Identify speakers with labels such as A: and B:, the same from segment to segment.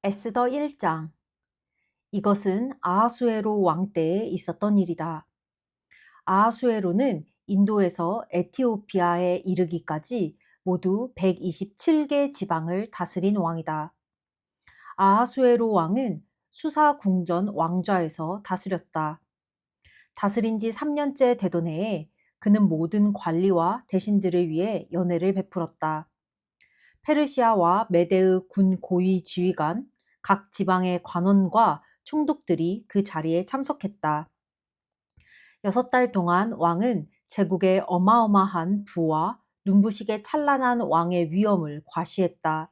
A: 에스더 1장. 이것은 아하수에로 왕 때에 있었던 일이다. 아하수에로는 인도에서 에티오피아에 이르기까지 모두 127개 지방을 다스린 왕이다. 아하수에로 왕은 수사 궁전 왕좌에서 다스렸다. 다스린 지 3년째 되던 해에 그는 모든 관리와 대신들을 위해 연회를 베풀었다. 페르시아와 메데의 군 고위 지휘관, 각 지방의 관원과 총독들이 그 자리에 참석했다. 6달 동안 왕은 제국의 어마어마한 부와 눈부시게 찬란한 왕의 위엄을 과시했다.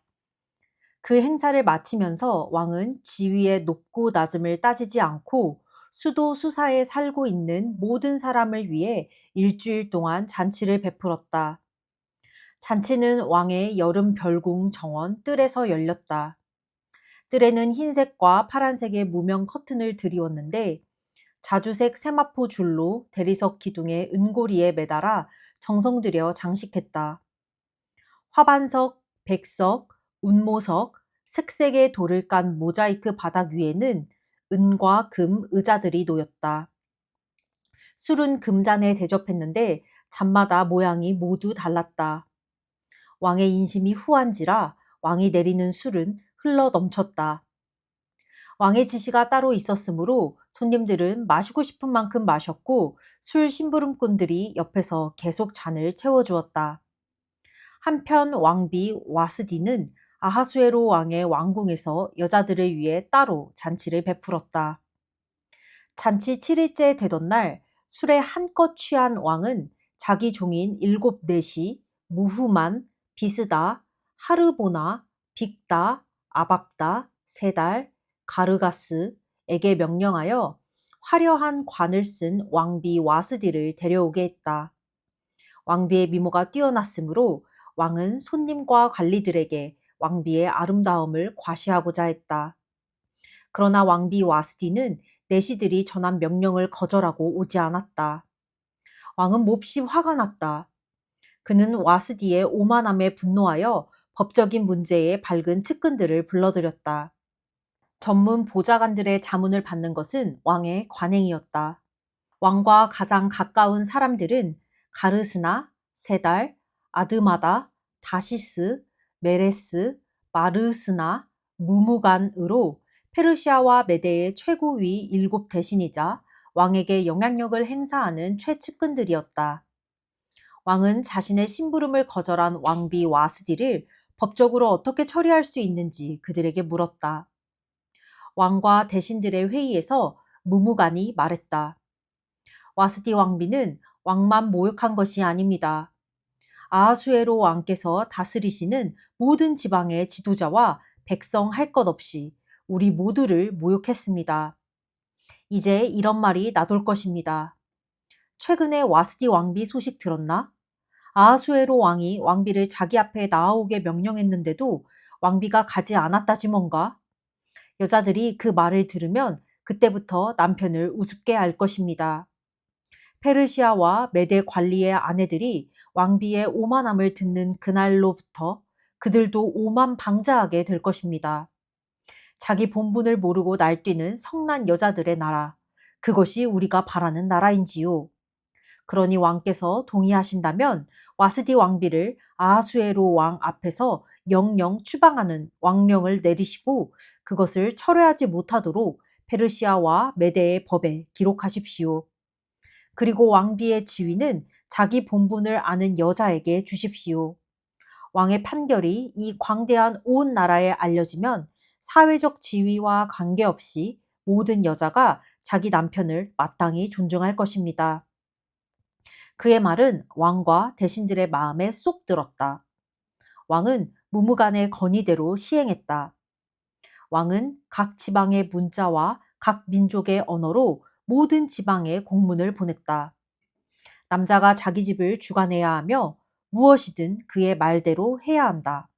A: 그 행사를 마치면서 왕은 지위의 높고 낮음을 따지지 않고 수도 수사에 살고 있는 모든 사람을 위해 일주일 동안 잔치를 베풀었다. 잔치는 왕의 여름 별궁 정원 뜰에서 열렸다. 뜰에는 흰색과 파란색의 무명 커튼을 드리웠는데 자주색 세마포 줄로 대리석 기둥의 은고리에 매달아 정성 들여 장식했다. 화반석, 백석, 운모석, 색색의 돌을 깐 모자이크 바닥 위에는 은과 금 의자들이 놓였다. 술은 금잔에 대접했는데 잔마다 모양이 모두 달랐다. 왕의 인심이 후한지라 왕이 내리는 술은 흘러 넘쳤다. 왕의 지시가 따로 있었으므로 손님들은 마시고 싶은 만큼 마셨고 술 심부름꾼들이 옆에서 계속 잔을 채워주었다. 한편 왕비 와스디는 아하수에로 왕의 왕궁에서 여자들을 위해 따로 잔치를 베풀었다. 잔치 7일째 되던 날 술에 한껏 취한 왕은 자기 종인 7넷이 무후만, 비스다, 하르보나, 빅다, 아박다, 세달, 가르가스에게 명령하여 화려한 관을 쓴 왕비 와스디를 데려오게 했다. 왕비의 미모가 뛰어났으므로 왕은 손님과 관리들에게 왕비의 아름다움을 과시하고자 했다. 그러나 왕비 와스디는 내시들이 전한 명령을 거절하고 오지 않았다. 왕은 몹시 화가 났다. 그는 와스디의 오만함에 분노하여 법적인 문제에 밝은 측근들을 불러들였다. 전문 보좌관들의 자문을 받는 것은 왕의 관행이었다. 왕과 가장 가까운 사람들은 가르스나, 세달, 아드마다, 다시스, 메레스, 마르스나, 무무간으로 페르시아와 메대의 최고위 7대신이자 왕에게 영향력을 행사하는 최측근들이었다. 왕은 자신의 심부름을 거절한 왕비 와스디를 법적으로 어떻게 처리할 수 있는지 그들에게 물었다. 왕과 대신들의 회의에서 무무간이 말했다. 와스디 왕비는 왕만 모욕한 것이 아닙니다. 아하수에로 왕께서 다스리시는 모든 지방의 지도자와 백성 할 것 없이 우리 모두를 모욕했습니다. 이제 이런 말이 나돌 것입니다. 최근에 와스디 왕비 소식 들었나? 아하수에로 왕이 왕비를 자기 앞에 나아오게 명령했는데도 왕비가 가지 않았다지 뭔가? 여자들이 그 말을 들으면 그때부터 남편을 우습게 알 것입니다. 페르시아와 메대 관리의 아내들이 왕비의 오만함을 듣는 그날로부터 그들도 오만방자하게 될 것입니다. 자기 본분을 모르고 날뛰는 성난 여자들의 나라, 그것이 우리가 바라는 나라인지요. 그러니 왕께서 동의하신다면 와스디 왕비를 아하수에로 왕 앞에서 영영 추방하는 왕령을 내리시고 그것을 철회하지 못하도록 페르시아와 메대의 법에 기록하십시오. 그리고 왕비의 지위는 자기 본분을 아는 여자에게 주십시오. 왕의 판결이 이 광대한 온 나라에 알려지면 사회적 지위와 관계없이 모든 여자가 자기 남편을 마땅히 존중할 것입니다. 그의 말은 왕과 대신들의 마음에 쏙 들었다. 왕은 무무간의 건의대로 시행했다. 왕은 각 지방의 문자와 각 민족의 언어로 모든 지방에 공문을 보냈다. 남자가 자기 집을 주관해야 하며 무엇이든 그의 말대로 해야 한다.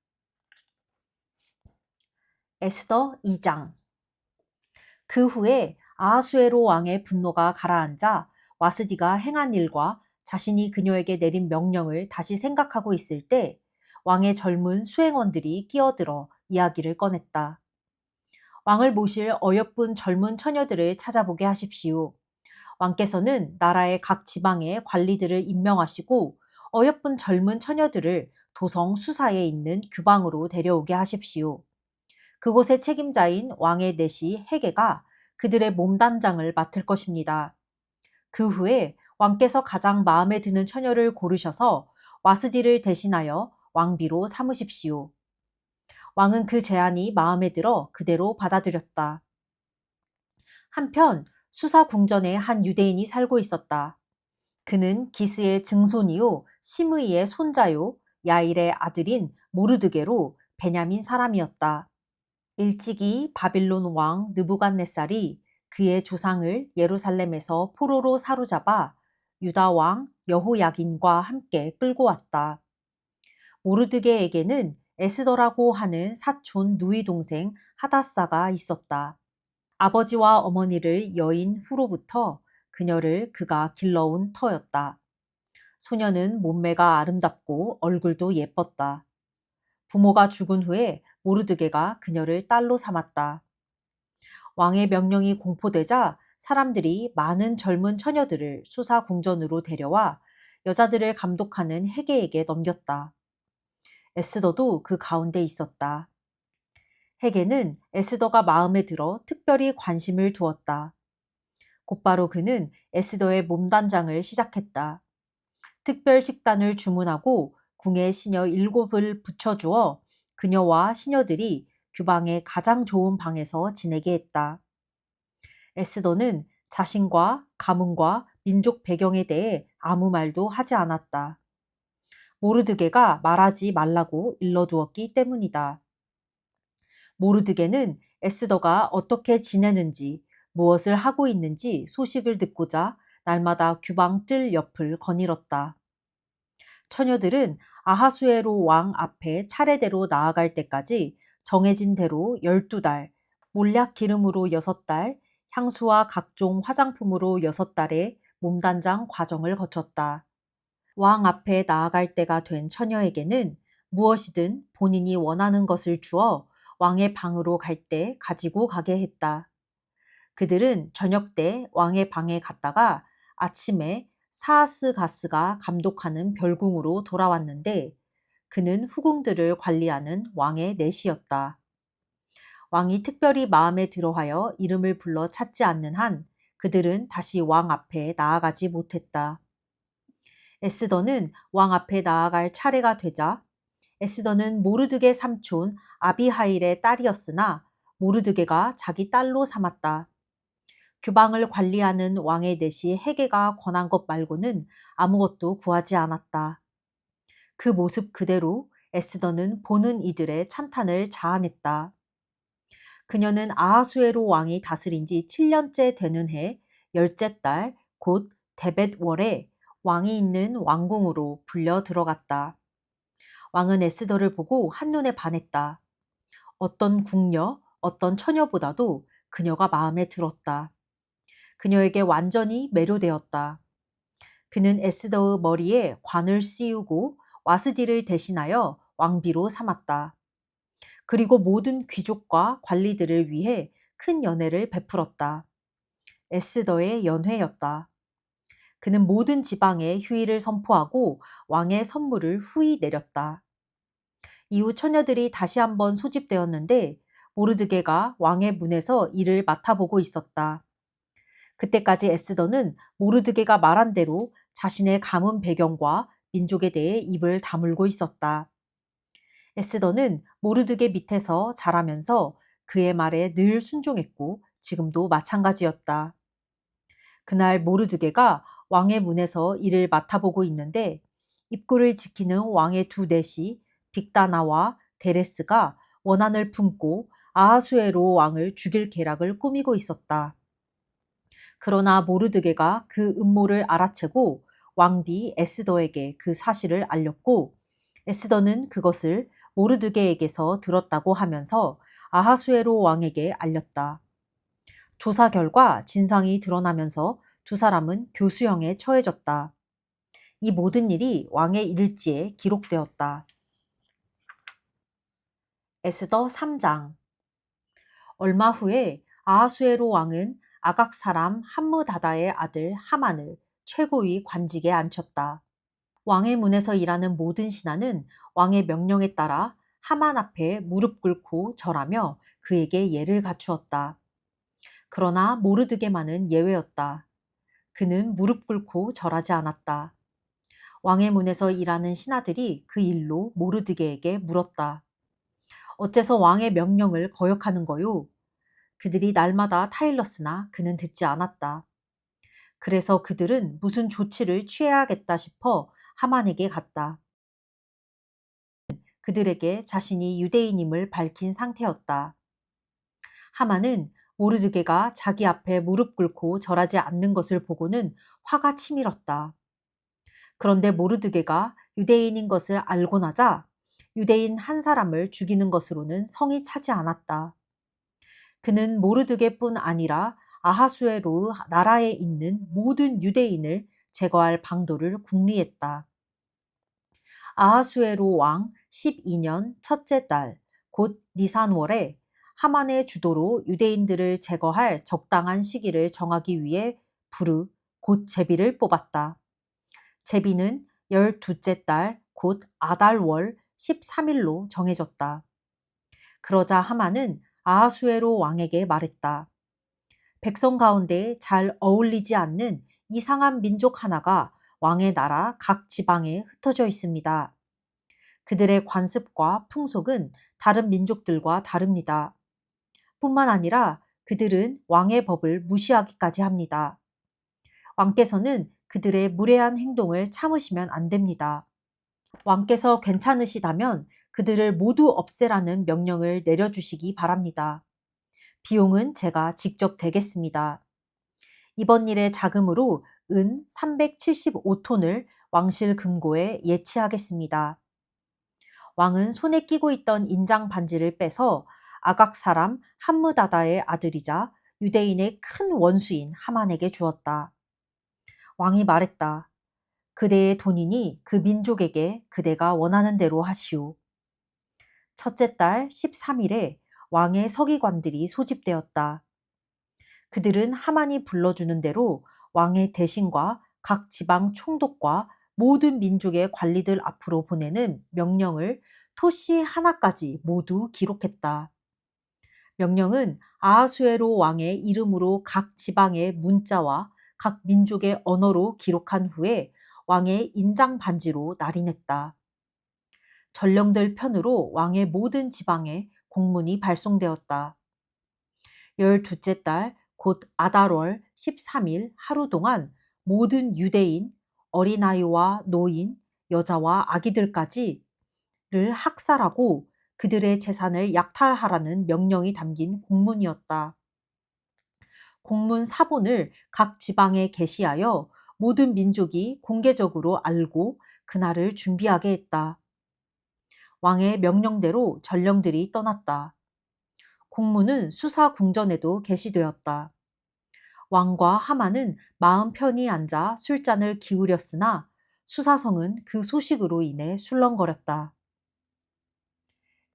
A: 에스더 2장. 그 후에 아하수에로 왕의 분노가 가라앉아 와스디가 행한 일과 자신이 그녀에게 내린 명령을 다시 생각하고 있을 때 왕의 젊은 수행원들이 끼어들어 이야기를 꺼냈다. 왕을 모실 어여쁜 젊은 처녀들을 찾아보게 하십시오. 왕께서는 나라의 각 지방에 관리들을 임명하시고 어여쁜 젊은 처녀들을 도성 수사에 있는 규방으로 데려오게 하십시오. 그곳의 책임자인 왕의 내시 헤게가 그들의 몸단장을 맡을 것입니다. 그 후에 왕께서 가장 마음에 드는 처녀를 고르셔서 와스디를 대신하여 왕비로 삼으십시오. 왕은 그 제안이 마음에 들어 그대로 받아들였다. 한편 수사 궁전에 한 유대인이 살고 있었다. 그는 기스의 증손이요 시므이의 손자요 야일의 아들인 모르드게로 베냐민 사람이었다. 일찍이 바빌론 왕 느부갓네살이 그의 조상을 예루살렘에서 포로로 사로잡아 유다 왕 여호야긴과 함께 끌고 왔다. 모르드게에게는 에스더라고 하는 사촌 누이 동생 하다사가 있었다. 아버지와 어머니를 여인 후로부터 그녀를 그가 길러온 터였다. 소녀는 몸매가 아름답고 얼굴도 예뻤다. 부모가 죽은 후에 모르드게가 그녀를 딸로 삼았다. 왕의 명령이 공포되자 사람들이 많은 젊은 처녀들을 수사 궁전으로 데려와 여자들을 감독하는 헤게에게 넘겼다. 에스더도 그 가운데 있었다. 헤게는 에스더가 마음에 들어 특별히 관심을 두었다. 곧바로 그는 에스더의 몸단장을 시작했다. 특별 식단을 주문하고 궁에 시녀 7을 붙여주어 그녀와 시녀들이 규방의 가장 좋은 방에서 지내게 했다. 에스더는 자신과 가문과 민족 배경에 대해 아무 말도 하지 않았다. 모르드게가 말하지 말라고 일러두었기 때문이다. 모르드게는 에스더가 어떻게 지내는지, 무엇을 하고 있는지 소식을 듣고자 날마다 규방 뜰 옆을 거닐었다. 처녀들은 아하수에로 왕 앞에 차례대로 나아갈 때까지 정해진 대로 12달, 몰약 기름으로 6달, 향수와 각종 화장품으로 6달의 몸단장 과정을 거쳤다. 왕 앞에 나아갈 때가 된 처녀에게는 무엇이든 본인이 원하는 것을 주어 왕의 방으로 갈 때 가지고 가게 했다. 그들은 저녁 때 왕의 방에 갔다가 아침에 사하스가스가 감독하는 별궁으로 돌아왔는데 그는 후궁들을 관리하는 왕의 내시였다. 왕이 특별히 마음에 들어하여 이름을 불러 찾지 않는 한 그들은 다시 왕 앞에 나아가지 못했다. 에스더는 왕 앞에 나아갈 차례가 되자 에스더는 모르드게 삼촌 아비하일의 딸이었으나 모르드게가 자기 딸로 삼았다. 규방을 관리하는 왕의 내시 헤게가 권한 것 말고는 아무것도 구하지 않았다. 그 모습 그대로 에스더는 보는 이들의 찬탄을 자아냈다. 그녀는 아하수에로 왕이 다스린 지 7년째 되는 해 열째 달 곧 데벳월에 왕이 있는 왕궁으로 불려 들어갔다. 왕은 에스더를 보고 한눈에 반했다. 어떤 궁녀, 어떤 처녀보다도 그녀가 마음에 들었다. 그녀에게 완전히 매료되었다. 그는 에스더의 머리에 관을 씌우고 와스디를 대신하여 왕비로 삼았다. 그리고 모든 귀족과 관리들을 위해 큰 연회를 베풀었다. 에스더의 연회였다. 그는 모든 지방에 휴일을 선포하고 왕의 선물을 후히 내렸다. 이후 처녀들이 다시 한번 소집되었는데 모르드게가 왕의 문에서 일을 맡아보고 있었다. 그때까지 에스더는 모르드게가 말한 대로 자신의 가문 배경과 민족에 대해 입을 다물고 있었다. 에스더는 모르드게 밑에서 자라면서 그의 말에 늘 순종했고 지금도 마찬가지였다. 그날 모르드게가 왕의 문에서 일을 맡아보고 있는데 입구를 지키는 왕의 두 내시 빅다나와 데레스가 원한을 품고 아하수에로 왕을 죽일 계략을 꾸미고 있었다. 그러나 모르드게가 그 음모를 알아채고 왕비 에스더에게 그 사실을 알렸고 에스더는 그것을 모르드게에게서 들었다고 하면서 아하수에로 왕에게 알렸다. 조사 결과 진상이 드러나면서 두 사람은 교수형에 처해졌다. 이 모든 일이 왕의 일지에 기록되었다. 에스더 3장. 얼마 후에 아하수에로 왕은 아각 사람 함므다다의 아들 하만을 최고위 관직에 앉혔다. 왕의 문에서 일하는 모든 신하는 왕의 명령에 따라 하만 앞에 무릎 꿇고 절하며 그에게 예를 갖추었다. 그러나 모르드게만은 예외였다. 그는 무릎 꿇고 절하지 않았다. 왕의 문에서 일하는 신하들이 그 일로 모르드게에게 물었다. 어째서 왕의 명령을 거역하는 거요? 그들이 날마다 타일렀으나 그는 듣지 않았다. 그래서 그들은 무슨 조치를 취해야겠다 싶어 하만에게 갔다. 그들에게 자신이 유대인임을 밝힌 상태였다. 하만은 모르드게가 자기 앞에 무릎 꿇고 절하지 않는 것을 보고는 화가 치밀었다. 그런데 모르드게가 유대인인 것을 알고 나자 유대인 한 사람을 죽이는 것으로는 성이 차지 않았다. 그는 모르드게뿐 아니라 아하수에로 나라에 있는 모든 유대인을 제거할 방도를 궁리했다. 아하수에로 왕 12년 첫째 달, 곧 니산월에 하만의 주도로 유대인들을 제거할 적당한 시기를 정하기 위해 부르, 곧 제비를 뽑았다. 제비는 12째 달, 곧 아달월 13일로 정해졌다. 그러자 하만은 아하수에로 왕에게 말했다. 백성 가운데 잘 어울리지 않는 이상한 민족 하나가 왕의 나라 각 지방에 흩어져 있습니다. 그들의 관습과 풍속은 다른 민족들과 다릅니다. 뿐만 아니라 그들은 왕의 법을 무시하기까지 합니다. 왕께서는 그들의 무례한 행동을 참으시면 안 됩니다. 왕께서 괜찮으시다면 그들을 모두 없애라는 명령을 내려주시기 바랍니다. 비용은 제가 직접 대겠습니다. 이번 일의 자금으로 은 375톤을 왕실 금고에 예치하겠습니다. 왕은 손에 끼고 있던 인장 반지를 빼서 아각 사람 함므다다의 아들이자 유대인의 큰 원수인 하만에게 주었다. 왕이 말했다. 그대의 돈이니 그 민족에게 그대가 원하는 대로 하시오. 첫째 달 13일에 왕의 서기관들이 소집되었다. 그들은 하만이 불러주는 대로 왕의 대신과 각 지방 총독과 모든 민족의 관리들 앞으로 보내는 명령을 토시 하나까지 모두 기록했다. 명령은 아하수에로 왕의 이름으로 각 지방의 문자와 각 민족의 언어로 기록한 후에 왕의 인장 반지로 날인했다. 전령들 편으로 왕의 모든 지방에 공문이 발송되었다. 12째 달, 곧 아달월 13일 하루 동안 모든 유대인, 어린아이와 노인, 여자와 아기들까지를 학살하고 그들의 재산을 약탈하라는 명령이 담긴 공문이었다. 공문 사본을 각 지방에 게시하여 모든 민족이 공개적으로 알고 그날을 준비하게 했다. 왕의 명령대로 전령들이 떠났다. 공문은 수사 궁전에도 게시되었다. 왕과 하만은 마음 편히 앉아 술잔을 기울였으나 수사성은 그 소식으로 인해 술렁거렸다.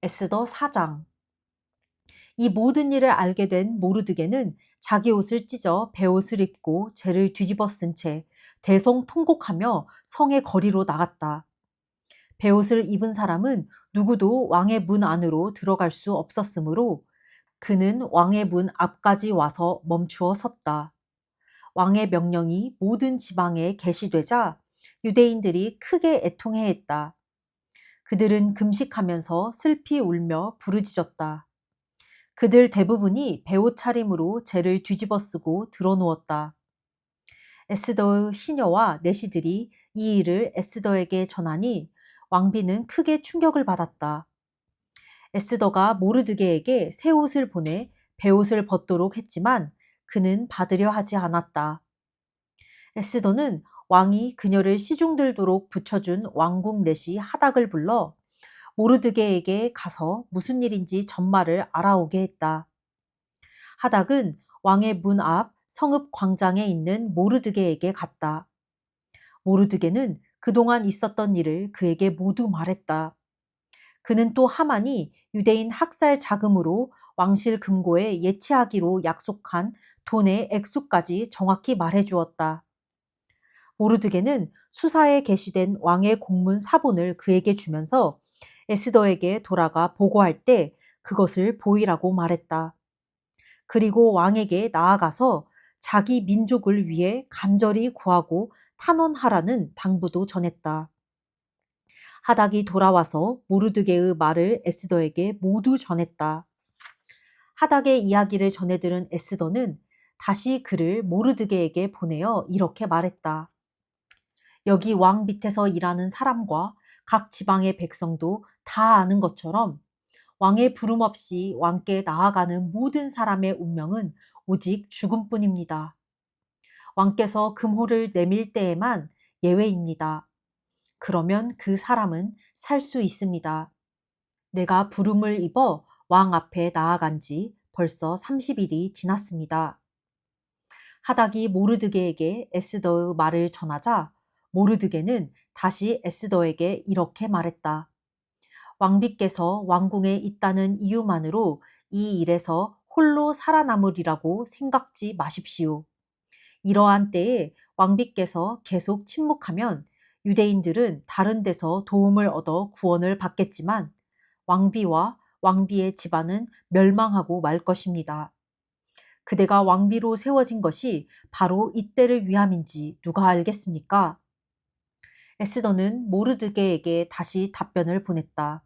A: 에스더 4장. 이 모든 일을 알게 된 모르드게는 자기 옷을 찢어 베옷을 입고 재를 뒤집어 쓴 채 대성통곡하며 성의 거리로 나갔다. 베옷을 입은 사람은 누구도 왕의 문 안으로 들어갈 수 없었으므로 그는 왕의 문 앞까지 와서 멈추어 섰다. 왕의 명령이 모든 지방에 게시되자 유대인들이 크게 애통해했다. 그들은 금식하면서 슬피 울며 부르짖었다. 그들 대부분이 베옷 차림으로 재를 뒤집어 쓰고 드러누웠다. 에스더의 시녀와 내시들이 이 일을 에스더에게 전하니 왕비는 크게 충격을 받았다. 에스더가 모르드게에게 새 옷을 보내 베옷을 벗도록 했지만 그는 받으려 하지 않았다. 에스더는 왕이 그녀를 시중들도록 붙여준 왕궁 내시 하닥을 불러 모르드게에게 가서 무슨 일인지 전말을 알아오게 했다. 하닥은 왕의 문 앞 성읍 광장에 있는 모르드게에게 갔다. 모르드게는 그동안 있었던 일을 그에게 모두 말했다. 그는 또 하만이 유대인 학살 자금으로 왕실 금고에 예치하기로 약속한 돈의 액수까지 정확히 말해 주었다. 모르드게는 수사에 게시된 왕의 공문 사본을 그에게 주면서 에스더에게 돌아가 보고할 때 그것을 보이라고 말했다. 그리고 왕에게 나아가서 자기 민족을 위해 간절히 구하고 탄원하라는 당부도 전했다. 하닥이 돌아와서 모르드게의 말을 에스더에게 모두 전했다. 하닥의 이야기를 전해 들은 에스더는 다시 그를 모르드게에게 보내어 이렇게 말했다. 여기 왕 밑에서 일하는 사람과 각 지방의 백성도 다 아는 것처럼 왕의 부름 없이 왕께 나아가는 모든 사람의 운명은 오직 죽음뿐입니다. 왕께서 금호를 내밀 때에만 예외입니다. 그러면 그 사람은 살 수 있습니다. 내가 부름을 입어 왕 앞에 나아간 지 벌써 30일이 지났습니다. 하닥이 모르드게에게 에스더의 말을 전하자 모르드게는 다시 에스더에게 이렇게 말했다. 왕비께서 왕궁에 있다는 이유만으로 이 일에서 홀로 살아남으리라고 생각지 마십시오. 이러한 때에 왕비께서 계속 침묵하면 유대인들은 다른 데서 도움을 얻어 구원을 받겠지만 왕비와 왕비의 집안은 멸망하고 말 것입니다. 그대가 왕비로 세워진 것이 바로 이때를 위함인지 누가 알겠습니까? 에스더는 모르드게에게 다시 답변을 보냈다.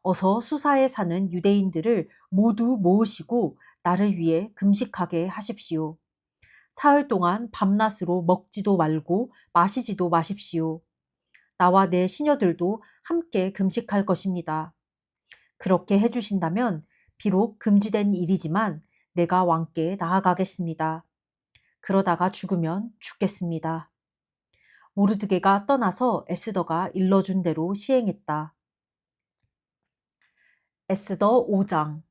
A: 어서 수사에 사는 유대인들을 모두 모으시고 나를 위해 금식하게 하십시오. 사흘 동안 밤낮으로 먹지도 말고 마시지도 마십시오. 나와 내 시녀들도 함께 금식할 것입니다. 그렇게 해주신다면 비록 금지된 일이지만 내가 왕께 나아가겠습니다. 그러다가 죽으면 죽겠습니다. 모르드게가 떠나서 에스더가 일러준 대로 시행했다. 에스더 5장.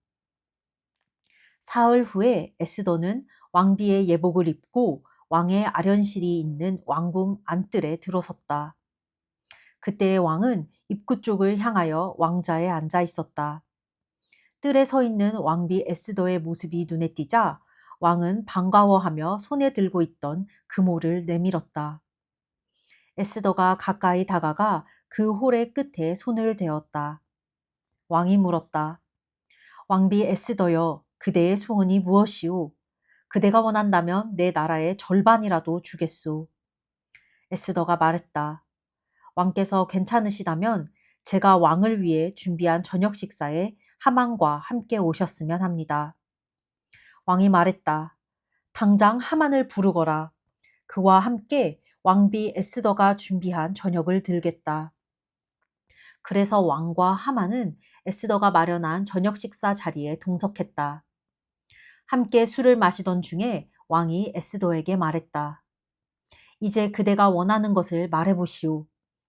A: 사흘 후에 에스더는 왕비의 예복을 입고 왕의 아련실이 있는 왕궁 안뜰에 들어섰다. 그때의 왕은 입구 쪽을 향하여 왕자에 앉아 있었다. 뜰에 서 있는 왕비 에스더의 모습이 눈에 띄자 왕은 반가워하며 손에 들고 있던 금호를 내밀었다. 에스더가 가까이 다가가 그 홀의 끝에 손을 대었다. 왕이 물었다. 왕비 에스더여, 그대의 소원이 무엇이오? 그대가 원한다면 내 나라의 절반이라도 주겠소. 에스더가 말했다. 왕께서 괜찮으시다면 제가 왕을 위해 준비한 저녁 식사에 하만과 함께 오셨으면 합니다. 왕이 말했다. 당장 하만을 부르거라. 그와 함께 왕비 에스더가 준비한 저녁을 들겠다. 그래서 왕과 하만은 에스더가 마련한 저녁 식사 자리에 동석했다. 함께 술을 마시던 중에 왕이 에스더에게 말했다. 이제 그대가 원하는 것을 말해보시오.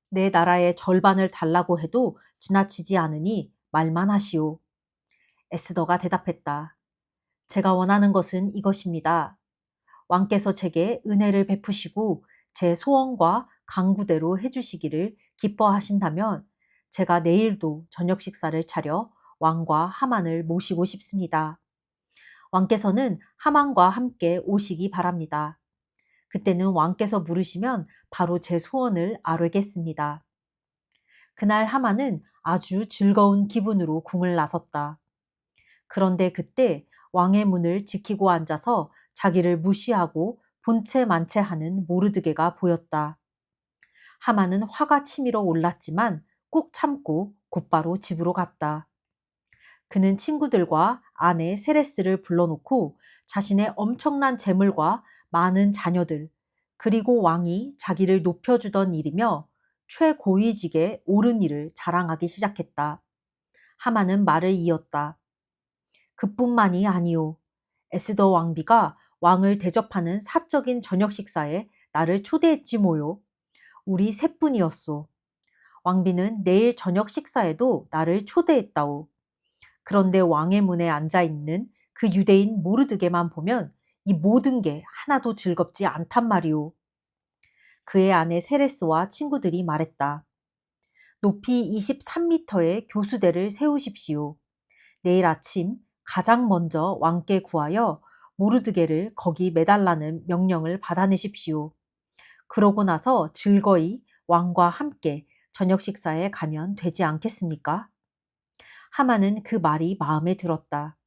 A: 내 나라의 절반을 달라고 해도 지나치지 않으니 말만 하시오. 에스더가 대답했다. 제가 원하는 것은 이것입니다. 왕께서 제게 은혜를 베푸시고 제 소원과 강구대로 해주시기를 기뻐하신다면 제가 내일도 저녁 식사를 차려 왕과 하만을 모시고 싶습니다. 왕께서는 하만과 함께 오시기 바랍니다. 그때는 왕께서 물으시면 바로 제 소원을 아뢰겠습니다. 그날 하만은 아주 즐거운 기분으로 궁을 나섰다. 그런데 그때 왕의 문을 지키고 앉아서 자기를 무시하고 본체 만체하는 모르드게가 보였다. 하만은 화가 치밀어 올랐지만 꾹 참고 곧바로 집으로 갔다. 그는 친구들과 아내 세레스를 불러놓고 자신의 엄청난 재물과 많은 자녀들, 그리고 왕이 자기를 높여주던 일이며 최고위직에 오른 일을 자랑하기 시작했다. 하만은 말을 이었다. 그뿐만이 아니오. 에스더 왕비가 왕을 대접하는 사적인 저녁 식사에 나를 초대했지 뭐요. 우리 셋뿐이었소. 왕비는 내일 저녁 식사에도 나를 초대했다오. 그런데 왕의 문에 앉아 있는 그 유대인 모르드게만 보면 이 모든 게 하나도 즐겁지 않단 말이오. 그의 아내 세레스와 친구들이 말했다. 높이 23m의 교수대를 세우십시오. 내일 아침 가장 먼저 왕께 구하여 모르드게를 거기 매달라는 명령을 받아내십시오. 그러고 나서 즐거이 왕과 함께 저녁 식사에 가면 되지 않겠습니까? 하만은 그 말이 마음에 들었다.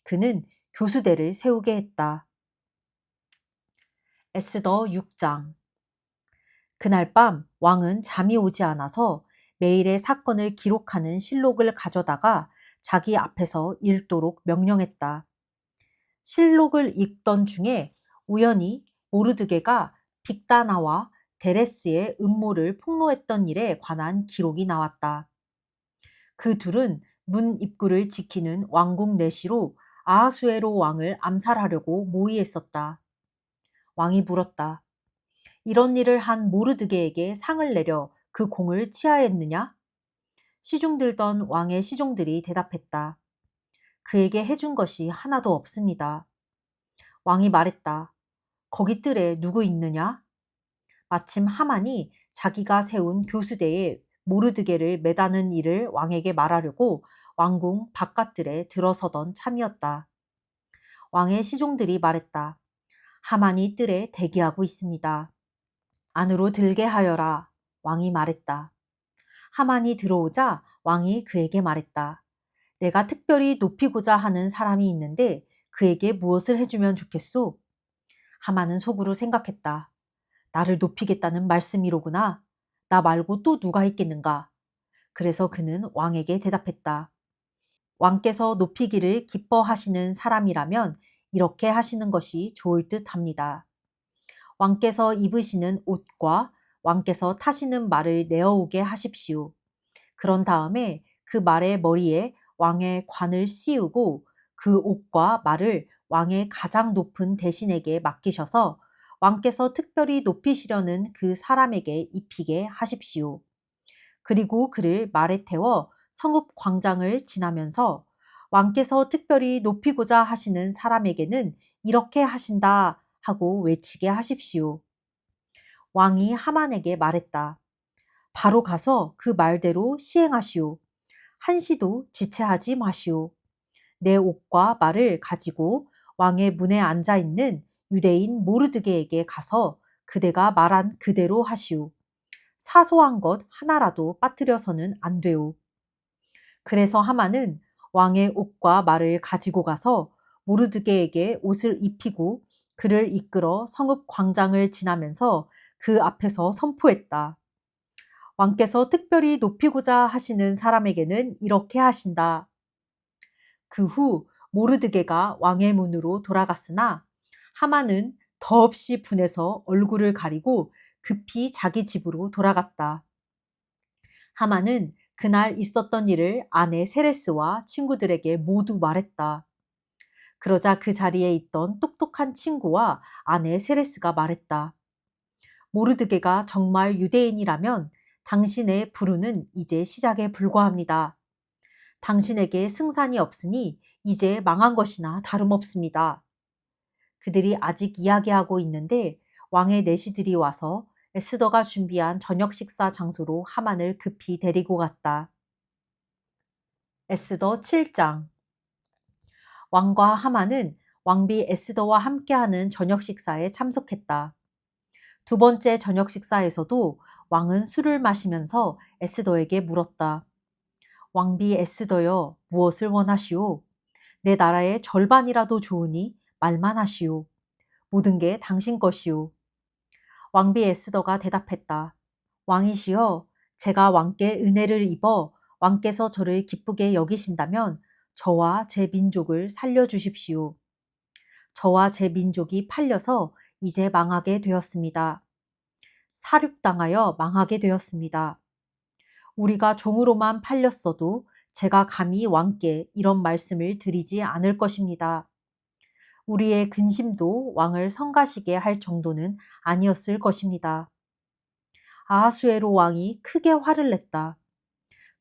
A: 그는 교수대를 세우게 했다. 에스더 6장. 그날 밤 왕은 잠이 오지 않아서 매일의 사건을 기록하는 실록을 가져다가 자기 앞에서 읽도록 명령했다. 실록을 읽던 중에 우연히 모르드게가 빅다나와 데레스의 음모를 폭로했던 일에 관한 기록이 나왔다. 그 둘은 문 입구를 지키는 왕궁 내시로 아하수에로 왕을 암살하려고 모의했었다. 왕이 물었다. 이런 일을 한 모르드게에게 상을 내려 그 공을 치하했느냐? 시중 들던 왕의 시종들이 대답했다. 그에게 해준 것이 하나도 없습니다. 왕이 말했다. 거기 뜰에 누구 있느냐? 마침 하만이 자기가 세운 교수대에 모르드게를 매다는 일을 왕에게 말하려고 왕궁 바깥들에 들어서던 참이었다. 왕의 시종들이 말했다. 하만이 뜰에 대기하고 있습니다. 안으로 들게 하여라. 왕이 말했다. 하만이 들어오자 왕이 그에게 말했다. 내가 특별히 높이고자 하는 사람이 있는데 그에게 무엇을 해주면 좋겠소? 하만은 속으로 생각했다. 나를 높이겠다는 말씀이로구나. 나 말고 또 누가 있겠는가? 그래서 그는 왕에게 대답했다. 왕께서 높이기를 기뻐하시는 사람이라면 이렇게 하시는 것이 좋을 듯 합니다. 왕께서 입으시는 옷과 왕께서 타시는 말을 내어오게 하십시오. 그런 다음에 그 말의 머리에 왕의 관을 씌우고 그 옷과 말을 왕의 가장 높은 대신에게 맡기셔서 왕께서 특별히 높이시려는 그 사람에게 입히게 하십시오. 그리고 그를 말에 태워 성읍 광장을 지나면서 왕께서 특별히 높이고자 하시는 사람에게는 이렇게 하신다 하고 외치게 하십시오. 왕이 하만에게 말했다. 바로 가서 그 말대로 시행하시오. 한시도 지체하지 마시오. 내 옷과 말을 가지고 왕의 문에 앉아 있는 유대인 모르드게에게 가서 그대가 말한 그대로 하시오. 사소한 것 하나라도 빠뜨려서는 안 돼오. 그래서 하만은 왕의 옷과 말을 가지고 가서 모르드게에게 옷을 입히고 그를 이끌어 성읍 광장을 지나면서 그 앞에서 선포했다. 왕께서 특별히 높이고자 하시는 사람에게는 이렇게 하신다. 그 후 모르드게가 왕의 문으로 돌아갔으나 하만은 더없이 분해서 얼굴을 가리고 급히 자기 집으로 돌아갔다. 하만은 그날 있었던 일을 아내 세레스와 친구들에게 모두 말했다. 그러자 그 자리에 있던 똑똑한 친구와 아내 세레스가 말했다. 모르드게가 정말 유대인이라면 당신의 불운은 이제 시작에 불과합니다. 당신에게 승산이 없으니 이제 망한 것이나 다름없습니다. 그들이 아직 이야기하고 있는데 왕의 내시들이 와서 에스더가 준비한 저녁 식사 장소로 하만을 급히 데리고 갔다. 에스더 7장. 왕과 하만은 왕비 에스더와 함께하는 저녁 식사에 참석했다. 두 번째 저녁 식사에서도 왕은 술을 마시면서 에스더에게 물었다. 왕비 에스더여, 무엇을 원하시오? 내 나라의 절반이라도 좋으니 말만 하시오. 모든 게 당신 것이오. 왕비 에스더가 대답했다. 왕이시여, 제가 왕께 은혜를 입어 왕께서 저를 기쁘게 여기신다면 저와 제 민족을 살려주십시오. 저와 제 민족이 팔려서 이제 망하게 되었습니다. 사륙당하여 망하게 되었습니다. 우리가 종으로만 팔렸어도 제가 감히 왕께 이런 말씀을 드리지 않을 것입니다. 우리의 근심도 왕을 성가시게 할 정도는 아니었을 것입니다. 아하수에로 왕이 크게 화를 냈다.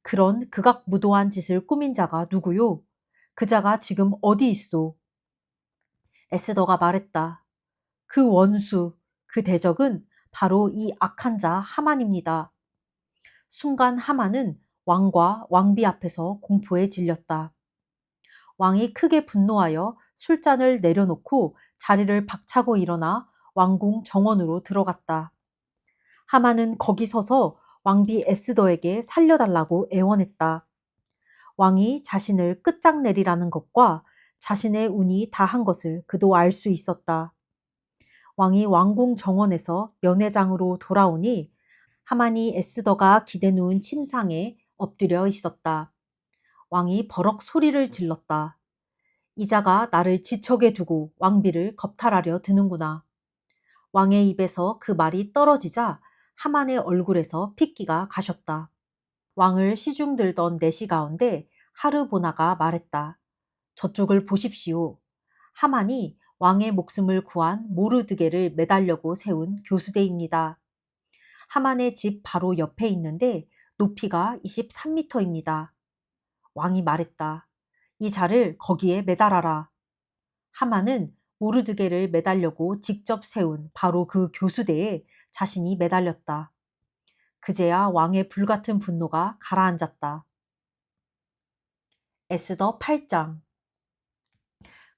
A: 그런 극악무도한 짓을 꾸민 자가 누구요? 그 자가 지금 어디 있소? 에스더가 말했다. 그 원수, 그 대적은 바로 이 악한 자 하만입니다. 순간 하만은 왕과 왕비 앞에서 공포에 질렸다. 왕이 크게 분노하여 술잔을 내려놓고 자리를 박차고 일어나 왕궁 정원으로 들어갔다. 하만은 거기 서서 왕비 에스더에게 살려달라고 애원했다. 왕이 자신을 끝장내리라는 것과 자신의 운이 다한 것을 그도 알 수 있었다. 왕이 왕궁 정원에서 연회장으로 돌아오니 하만이 에스더가 기대 놓은 침상에 엎드려 있었다. 왕이 버럭 소리를 질렀다. 이자가 나를 지척에 두고 왕비를 겁탈하려 드는구나. 왕의 입에서 그 말이 떨어지자 하만의 얼굴에서 핏기가 가셨다. 왕을 시중들던 내시 가운데 하르보나가 말했다. 저쪽을 보십시오. 하만이 왕의 목숨을 구한 모르드게를 매달려고 세운 교수대입니다. 하만의 집 바로 옆에 있는데 높이가 23m입니다. 왕이 말했다. 이 자를 거기에 매달아라. 하만은 모르드게를 매달려고 직접 세운 바로 그 교수대에 자신이 매달렸다. 그제야 왕의 불같은 분노가 가라앉았다. 에스더 8장.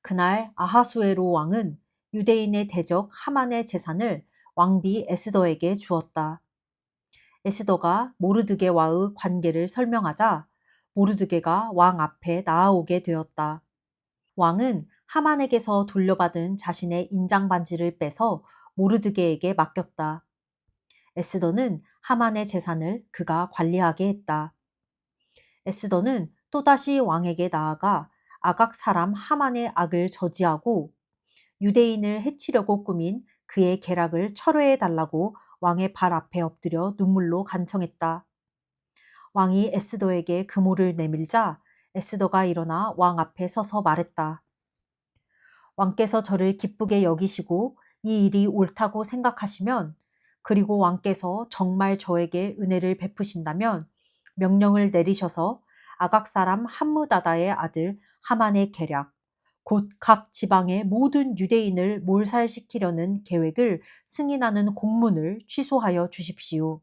A: 그날 아하수에로 왕은 유대인의 대적 하만의 재산을 왕비 에스더에게 주었다. 에스더가 모르드게와의 관계를 설명하자 모르드게가 왕 앞에 나아오게 되었다. 왕은 하만에게서 돌려받은 자신의 인장 반지를 빼서 모르드게에게 맡겼다. 에스더는 하만의 재산을 그가 관리하게 했다. 에스더는 또다시 왕에게 나아가 아각 사람 하만의 악을 저지하고 유대인을 해치려고 꾸민 그의 계략을 철회해 달라고 왕의 발 앞에 엎드려 눈물로 간청했다. 왕이 에스더에게 금오를 내밀자 에스더가 일어나 왕 앞에 서서 말했다. 왕께서 저를 기쁘게 여기시고 이 일이 옳다고 생각하시면 그리고 왕께서 정말 저에게 은혜를 베푸신다면 명령을 내리셔서 아각 사람 함무다다의 아들 하만의 계략, 곧 각 지방의 모든 유대인을 몰살시키려는 계획을 승인하는 공문을 취소하여 주십시오.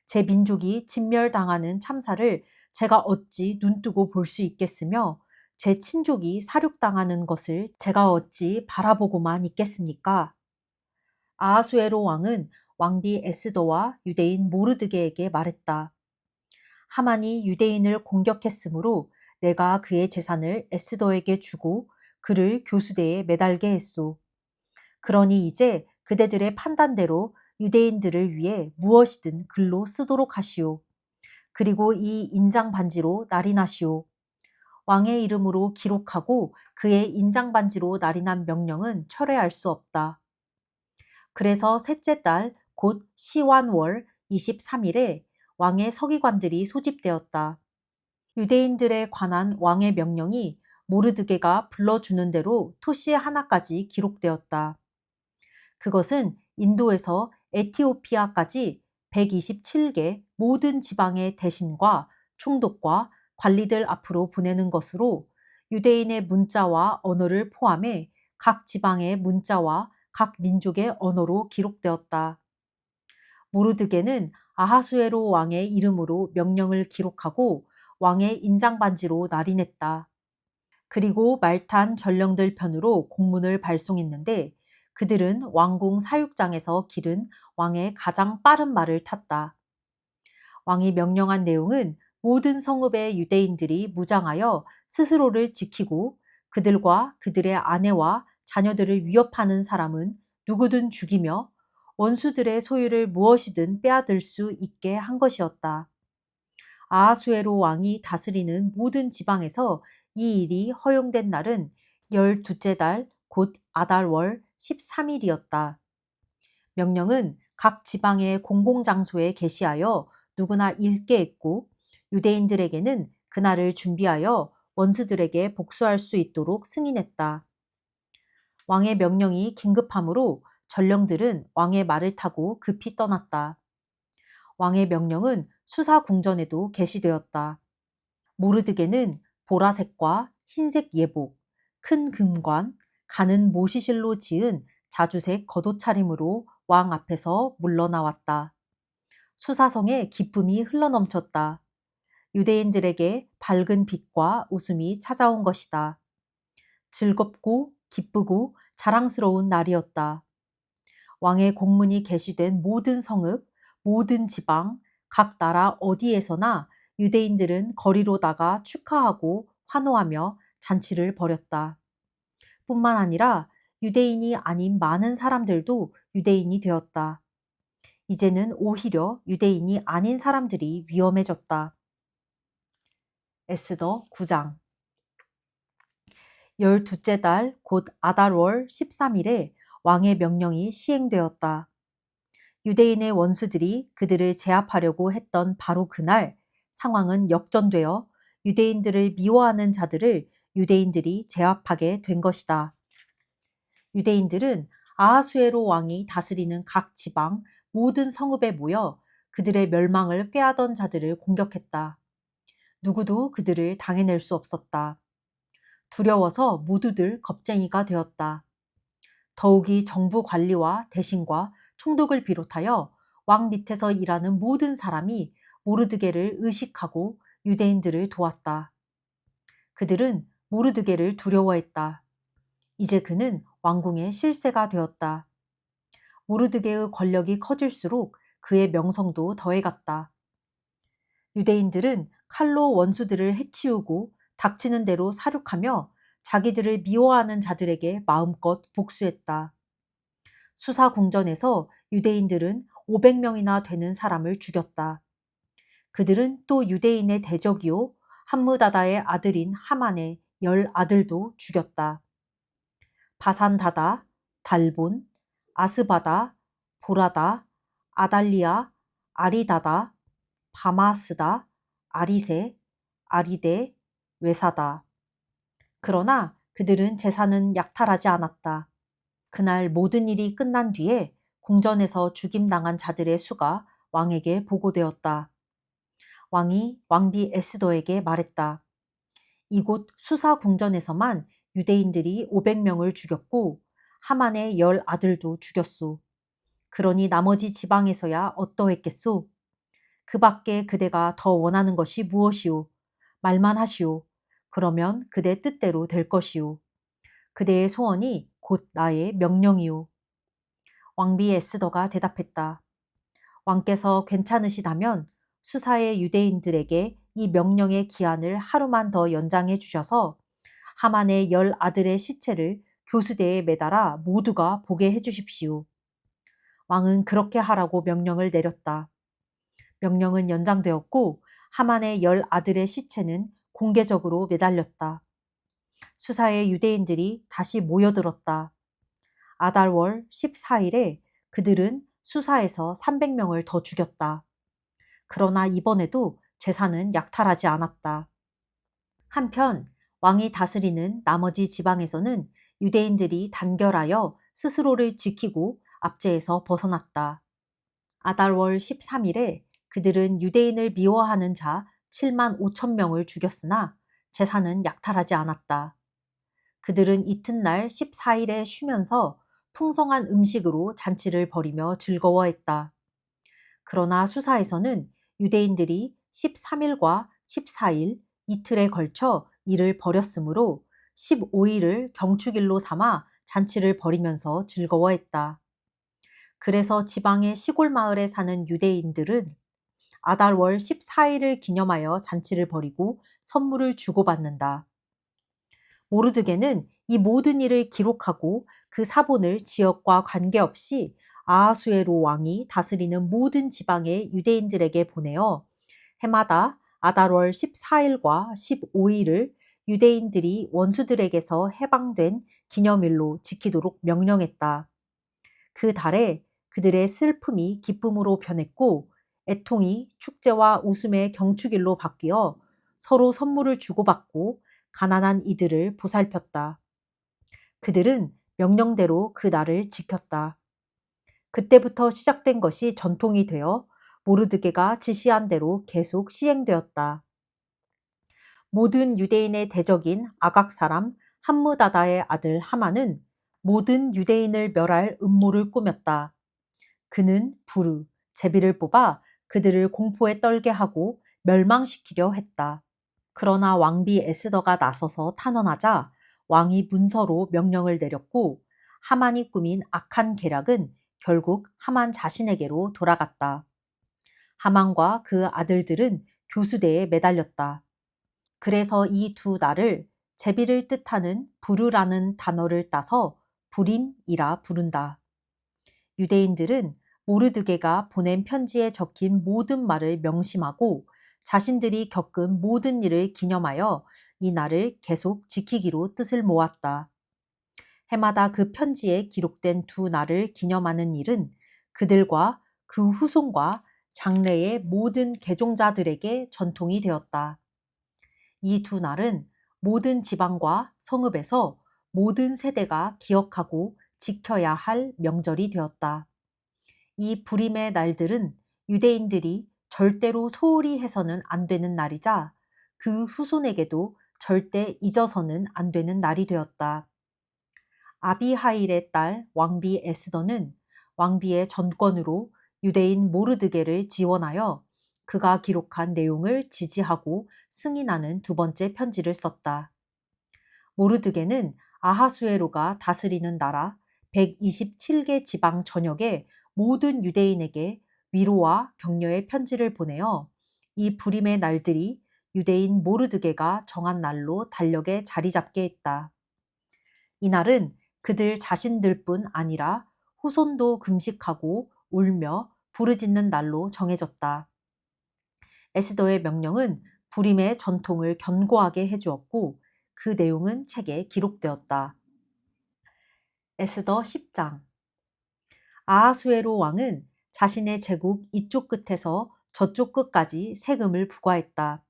A: 제 민족이 진멸당하는 참사를 제가 어찌 눈뜨고 볼 수 있겠으며 제 친족이 사륙당하는 것을 제가 어찌 바라보고만 있겠습니까? 아하수에로 왕은 왕비 에스더와 유대인 모르드게에게 말했다. 하만이 유대인을 공격했으므로 내가 그의 재산을 에스더에게 주고 그를 교수대에 매달게 했소. 그러니 이제 그대들의 판단대로 유대인들을 위해 무엇이든 글로 쓰도록 하시오. 그리고 이 인장 반지로 날인하시오. 왕의 이름으로 기록하고 그의 인장 반지로 날인한 명령은 철회할 수 없다. 그래서 셋째 달 곧 시완월 23일에 왕의 서기관들이 소집되었다. 유대인들에 관한 왕의 명령이 모르드게가 불러주는 대로 토시 하나까지 기록되었다. 그것은 인도에서 에티오피아까지 127개 모든 지방의 대신과 총독과 관리들 앞으로 보내는 것으로 유대인의 문자와 언어를 포함해 각 지방의 문자와 각 민족의 언어로 기록되었다. 모르드게는 아하수에로 왕의 이름으로 명령을 기록하고 왕의 인장반지로 날인했다. 그리고 말탄 전령들 편으로 공문을 발송했는데 그들은 왕궁 사육장에서 기른 왕의 가장 빠른 말을 탔다. 왕이 명령한 내용은 모든 성읍의 유대인들이 무장하여 스스로를 지키고 그들과 그들의 아내와 자녀들을 위협하는 사람은 누구든 죽이며 원수들의 소유를 무엇이든 빼앗을 수 있게 한 것이었다. 아하수에로 왕이 다스리는 모든 지방에서 이 일이 허용된 날은 12째 달 곧 아달월 13일이었다. 명령은 각 지방의 공공장소에 게시하여 누구나 읽게 했고 유대인들에게는 그날을 준비하여 원수들에게 복수할 수 있도록 승인했다. 왕의 명령이 긴급함으로 전령들은 왕의 말을 타고 급히 떠났다. 왕의 명령은 수사궁전에도 게시되었다. 모르드게는 보라색과 흰색 예복, 큰 금관, 가는 모시실로 지은 자주색 겉옷차림으로 왕 앞에서 물러나왔다. 수사성에 기쁨이 흘러넘쳤다. 유대인들에게 밝은 빛과 웃음이 찾아온 것이다. 즐겁고 기쁘고 자랑스러운 날이었다. 왕의 공문이 게시된 모든 성읍, 모든 지방, 각 나라 어디에서나 유대인들은 거리로 나가 축하하고 환호하며 잔치를 벌였다. 뿐만 아니라 유대인이 아닌 많은 사람들도 유대인이 되었다. 이제는 오히려 유대인이 아닌 사람들이 위험해졌다. 에스더 9장 12째 달 곧 아달월 13일에 왕의 명령이 시행되었다. 유대인의 원수들이 그들을 제압하려고 했던 바로 그날 상황은 역전되어 유대인들을 미워하는 자들을 유대인들이 제압하게 된 것이다. 유대인들은 아하수에로 왕이 다스리는 각 지방 모든 성읍에 모여 그들의 멸망을 꾀하던 자들을 공격했다. 누구도 그들을 당해낼 수 없었다. 두려워서 모두들 겁쟁이가 되었다. 더욱이 정부 관리와 대신과 총독을 비롯하여 왕 밑에서 일하는 모든 사람이 모르드게를 의식하고 유대인들을 도왔다. 그들은 모르드게를 두려워했다. 이제 그는 왕궁의 실세가 되었다. 모르드게의 권력이 커질수록 그의 명성도 더해갔다. 유대인들은 칼로 원수들을 해치우고 닥치는 대로 사륙하며 자기들을 미워하는 자들에게 마음껏 복수했다. 수사궁전에서 유대인들은 500명이나 되는 사람을 죽였다. 그들은 또 유대인의 대적이요 함므다다의 아들인 하만의 10아들도 죽였다. 바산다다, 달본, 아스바다, 보라다, 아달리아, 아리다다, 바마스다, 아리세, 아리데, 외사다. 그러나 그들은 재산은 약탈하지 않았다. 그날 모든 일이 끝난 뒤에 궁전에서 죽임당한 자들의 수가 왕에게 보고되었다. 왕이 왕비 에스더에게 말했다. 이곳 수사궁전에서만 유대인들이 500명을 죽였고 하만의 10아들도 죽였소. 그러니 나머지 지방에서야 어떠했겠소? 그 밖에 그대가 더 원하는 것이 무엇이오? 말만 하시오. 그러면 그대 뜻대로 될 것이오. 그대의 소원이 곧 나의 명령이오. 왕비 에스더가 대답했다. 왕께서 괜찮으시다면 수사의 유대인들에게 이 명령의 기한을 하루만 더 연장해 주셔서 하만의 10아들의 시체를 교수대에 매달아 모두가 보게 해 주십시오. 왕은 그렇게 하라고 명령을 내렸다. 명령은 연장되었고 하만의 10아들의 시체는 공개적으로 매달렸다. 수사의 유대인들이 다시 모여들었다. 아달월 14일에 그들은 수사에서 300명을 더 죽였다. 그러나 이번에도 재산은 약탈하지 않았다. 한편 왕이 다스리는 나머지 지방에서는 유대인들이 단결하여 스스로를 지키고 압제에서 벗어났다. 아달월 13일에 그들은 유대인을 미워하는 자 7만 5천 명을 죽였으나 재산은 약탈하지 않았다. 그들은 이튿날 14일에 쉬면서 풍성한 음식으로 잔치를 벌이며 즐거워했다. 그러나 수사에서는 유대인들이 13일과 14일 이틀에 걸쳐 일을 벌였으므로 15일을 경축일로 삼아 잔치를 벌이면서 즐거워했다. 그래서 지방의 시골 마을에 사는 유대인들은 아달월 14일을 기념하여 잔치를 벌이고 선물을 주고받는다. 모르드게는 이 모든 일을 기록하고 그 사본을 지역과 관계없이 아하수에로 왕이 다스리는 모든 지방의 유대인들에게 보내어 해마다 아달월 14일과 15일을 유대인들이 원수들에게서 해방된 기념일로 지키도록 명령했다. 그 달에 그들의 슬픔이 기쁨으로 변했고 애통이 축제와 웃음의 경축일로 바뀌어 서로 선물을 주고받고 가난한 이들을 보살폈다. 그들은 명령대로 그 날을 지켰다. 그때부터 시작된 것이 전통이 되어 모르드게가 지시한 대로 계속 시행되었다. 모든 유대인의 대적인 아각 사람 함므다다의 아들 하만은 모든 유대인을 멸할 음모를 꾸몄다. 그는 부르, 제비를 뽑아 그들을 공포에 떨게 하고 멸망시키려 했다. 그러나 왕비 에스더가 나서서 탄원하자 왕이 문서로 명령을 내렸고 하만이 꾸민 악한 계략은 결국 하만 자신에게로 돌아갔다. 하만과 그 아들들은 교수대에 매달렸다. 그래서 이 두 날을 제비를 뜻하는 부르라는 단어를 따서 불임이라 부른다. 유대인들은 모르드게가 보낸 편지에 적힌 모든 말을 명심하고 자신들이 겪은 모든 일을 기념하여 이 날을 계속 지키기로 뜻을 모았다. 해마다 그 편지에 기록된 두 날을 기념하는 일은 그들과 그 후손과 장래의 모든 개종자들에게 전통이 되었다. 이 두 날은 모든 지방과 성읍에서 모든 세대가 기억하고 지켜야 할 명절이 되었다. 이 불임의 날들은 유대인들이 절대로 소홀히 해서는 안 되는 날이자 그 후손에게도 절대 잊어서는 안 되는 날이 되었다. 아비하일의 딸 왕비 에스더는 왕비의 전권으로 유대인 모르드게를 지원하여 그가 기록한 내용을 지지하고 승인하는 두 번째 편지를 썼다. 모르드게는 아하수에로가 다스리는 나라 127개 지방 전역의 모든 유대인에게 위로와 격려의 편지를 보내어 이 불임의 날들이 유대인 모르드게가 정한 날로 달력에 자리 잡게 했다. 이날은 그들 자신들뿐 아니라 후손도 금식하고 울며 부르짖는 날로 정해졌다. 에스더의 명령은 불임의 전통을 견고하게 해주었고 그 내용은 책에 기록되었다. 에스더 10장. 아하수에로 왕은 자신의 제국 이쪽 끝에서 저쪽 끝까지 세금을 부과했다.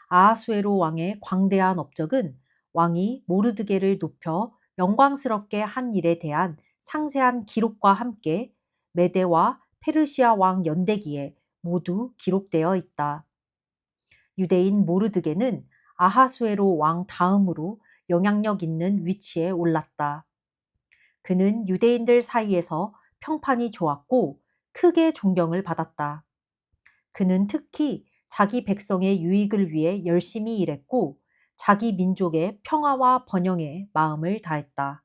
A: 아하수에로 왕의 광대한 업적은 왕이 모르드게를 높여 영광스럽게 한 일에 대한 상세한 기록과 함께 메대와 페르시아 왕 연대기에 모두 기록되어 있다. 유대인 모르드게는 아하수에로 왕 다음으로 영향력 있는 위치에 올랐다. 그는 유대인들 사이에서 평판이 좋았고 크게 존경을 받았다. 그는 특히 자기 백성의 유익을 위해 열심히 일했고 자기 민족의 평화와 번영에 마음을 다했다.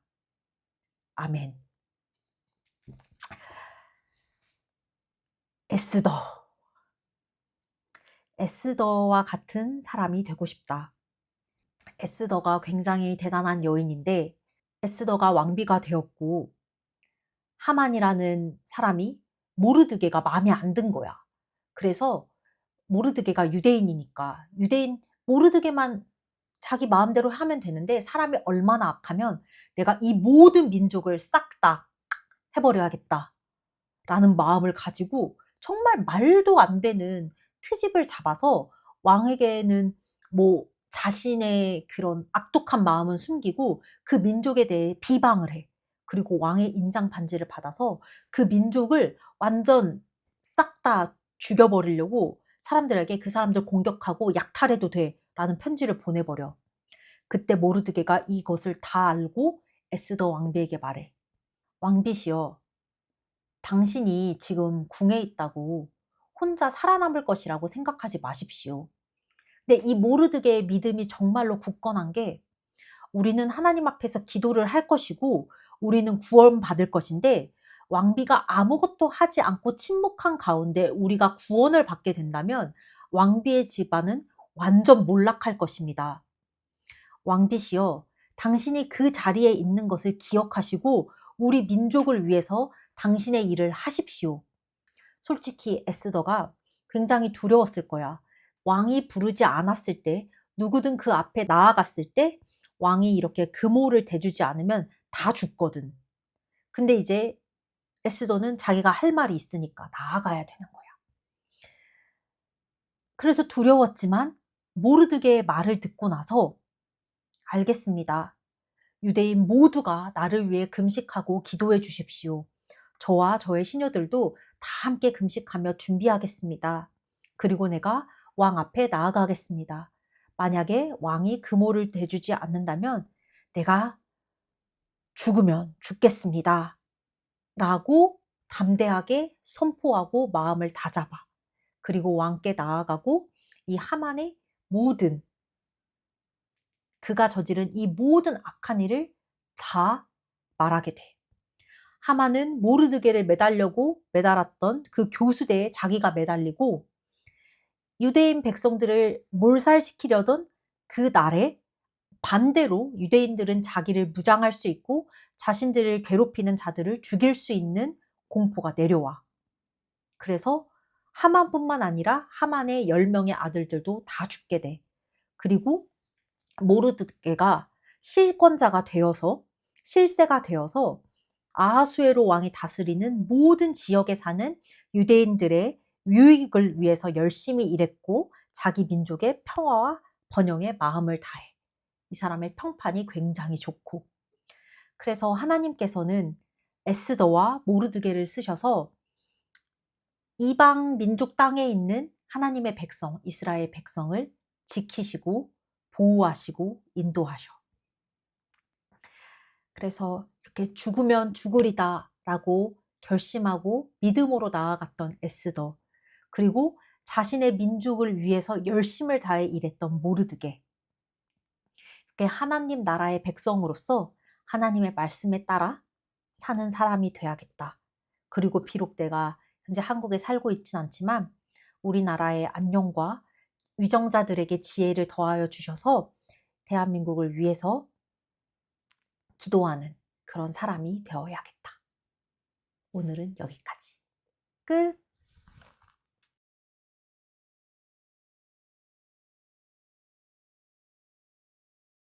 A: 아멘. 에스더. 에스더와 같은 사람이 되고 싶다. 에스더가 굉장히 대단한 여인인데 에스더가 왕비가 되었고 하만이라는 사람이 모르드게가 마음에 안 든 거야. 그래서 모르드게가 유대인이니까 유대인 모르드게만 자기 마음대로 하면 되는데 사람이 얼마나 악하면 내가 이 모든 민족을 싹 다 해버려야겠다라는 마음을 가지고 정말 말도 안 되는 트집을 잡아서 왕에게는 뭐 자신의 그런 악독한 마음은 숨기고 그 민족에 대해 비방을 해. 그리고 왕의 인장 반지를 받아서 그 민족을 완전 싹 다 죽여버리려고 사람들에게 그 사람들 공격하고 약탈해도 돼라는 편지를 보내버려. 그때 모르드게가 이것을 다 알고 에스더 왕비에게 말해. 왕비시여, 당신이 지금 궁에 있다고 혼자 살아남을 것이라고 생각하지 마십시오. 근데 이 모르드게의 믿음이 정말로 굳건한 게 우리는 하나님 앞에서 기도를 할 것이고 우리는 구원받을 것인데 왕비가 아무것도 하지 않고 침묵한 가운데 우리가 구원을 받게 된다면 왕비의 집안은 완전 몰락할 것입니다. 왕비시여, 당신이 그 자리에 있는 것을 기억하시고 우리 민족을 위해서 당신의 일을 하십시오. 솔직히 에스더가 굉장히 두려웠을 거야. 왕이 부르지 않았을 때, 누구든 그 앞에 나아갔을 때 왕이 이렇게 금호를 대주지 않으면 다 죽거든. 근데 이제 에스더는 자기가 할 말이 있으니까 나아가야 되는 거야. 그래서 두려웠지만 모르드게의 말을 듣고 나서 알겠습니다. 유대인 모두가 나를 위해 금식하고 기도해 주십시오. 저와 저의 시녀들도 다 함께 금식하며 준비하겠습니다. 그리고 내가 왕 앞에 나아가겠습니다. 만약에 왕이 금호를 대주지 않는다면 내가 죽으면 죽겠습니다. 라고 담대하게 선포하고 마음을 다잡아. 그리고 왕께 나아가고 이 하만의 모든, 그가 저지른 이 모든 악한 일을 다 말하게 돼. 하만은 모르드게를 매달았던 그 교수대에 자기가 매달리고 유대인 백성들을 몰살시키려던 그 날에 반대로 유대인들은 자기를 무장할 수 있고 자신들을 괴롭히는 자들을 죽일 수 있는 공포가 내려와. 그래서 하만뿐만 아니라 하만의 10명의 아들들도 다 죽게 돼. 그리고 모르드게가 실권자가 되어서, 실세가 되어서 아하수에로 왕이 다스리는 모든 지역에 사는 유대인들의 유익을 위해서 열심히 일했고 자기 민족의 평화와 번영에 마음을 다해. 이 사람의 평판이 굉장히 좋고, 그래서 하나님께서는 에스더와 모르드게를 쓰셔서 이방 민족 땅에 있는 하나님의 백성, 이스라엘 백성을 지키시고 보호하시고 인도하셔. 그래서 이렇게 죽으면 죽으리다 라고 결심하고 믿음으로 나아갔던 에스더, 그리고 자신의 민족을 위해서 열심을 다해 일했던 모르드게, 이렇게 하나님 나라의 백성으로서 하나님의 말씀에 따라 사는 사람이 돼야겠다. 그리고 비록 내가 현재 한국에 살고 있진 않지만 우리나라의 안녕과 위정자들에게 지혜를 더하여 주셔서 대한민국을 위해서 기도하는 그런 사람이 되어야겠다. 오늘은 여기까지. 끝.